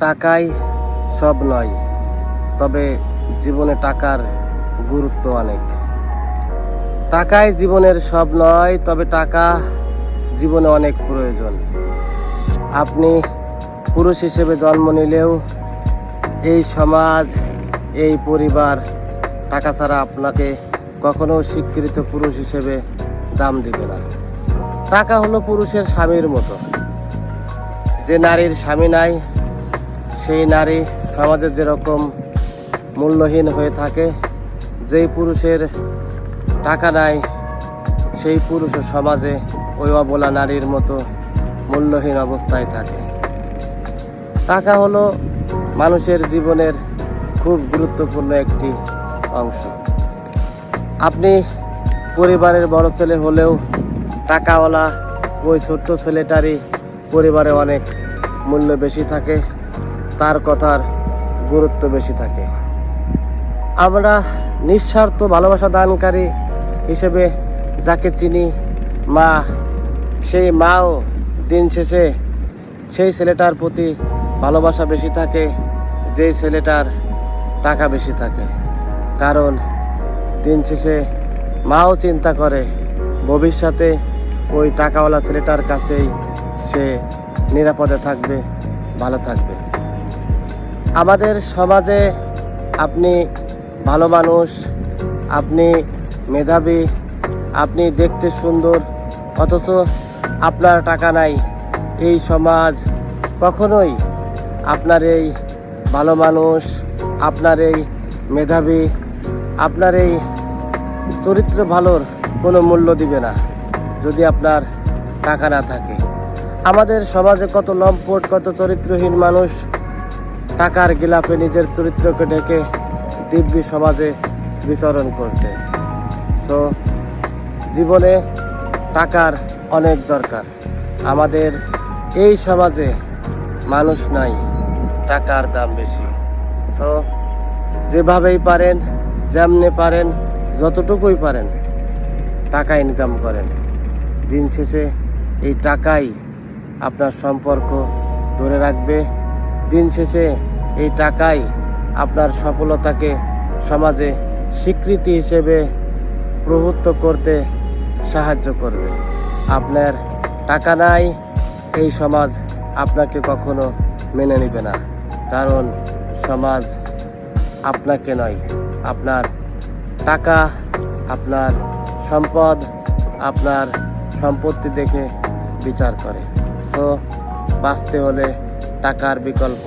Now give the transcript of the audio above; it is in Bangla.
টাকাই সব নয়, তবে জীবনে টাকার গুরুত্ব অনেক। টাকাই জীবনের সব নয়, তবে টাকা জীবনে অনেক প্রয়োজন। আপনি পুরুষ হিসেবে জন্ম নিলেও এই সমাজ, এই পরিবার টাকা ছাড়া আপনাকে কখনো স্বীকৃত পুরুষ হিসেবে দাম দিবে না। টাকা হলো পুরুষের স্বামীর মতো। যে নারীর স্বামী নাই, সেই নারী সমাজে যেরকম মূল্যহীন হয়ে থাকে, যেই পুরুষের টাকা নাই, সেই পুরুষও সমাজে ওই অবলা নারীর মতো মূল্যহীন অবস্থায় থাকে। টাকা হলো মানুষের জীবনের খুব গুরুত্বপূর্ণ একটি অংশ। আপনি পরিবারের বড় ছেলে হলেও টাকাওয়ালা ওই ছোট্ট ছেলেটারই পরিবারে অনেক মূল্য বেশি থাকে, তার কথার গুরুত্ব বেশি থাকে। আমরা নিঃস্বার্থ ভালোবাসা দানকারী হিসেবে যাকে চিনি, মা, সেই মাও দিন শেষে সেই ছেলেটার প্রতি ভালোবাসা বেশি থাকে, যেই ছেলেটার টাকা বেশি থাকে। কারণ দিন শেষে মাও চিন্তা করে ভবিষ্যতে ওই টাকাওয়ালা ছেলেটার কাছেই সে নিরাপদে থাকবে, ভালো থাকবে। আমাদের সমাজে আপনি ভালো মানুষ, আপনি মেধাবী, আপনি দেখতে সুন্দর, অথচ আপনার টাকা নাই, এই সমাজ কখনোই আপনার এই ভালো মানুষ, আপনার এই মেধাবী, আপনার এই চরিত্র ভালোর কোনো মূল্য দিবে না যদি আপনার টাকা না থাকে। আমাদের সমাজে কত লম্পট, কত চরিত্রহীন মানুষ টাকার গিলাফে নিজের চরিত্রকে ঢেকে দিব্যি সমাজে বিচরণ করছে। তো জীবনে টাকার অনেক দরকার। আমাদের এই সমাজে মানুষ নাই, টাকার দাম বেশি। তো যেভাবেই পারেন, যেমনে পারেন, যতটুকুই পারেন টাকা ইনকাম করেন। দিন শেষে এই টাকাই আপনার সম্পর্ক ধরে রাখবে। দিন শেষে এই টাকাই আপনার সফলতাকে সমাজে স্বীকৃতি হিসেবে প্রভুত্ব করতে সাহায্য করবে। আপনার টাকা নাই, এই সমাজ আপনাকে কখনো মেনে নেবে না। কারণ সমাজ আপনাকে নয়, আপনার টাকা, আপনার সম্পদ, আপনার সম্পত্তি দেখে বিচার করে। তো বাঁচতে হলে টাকার বিকল্প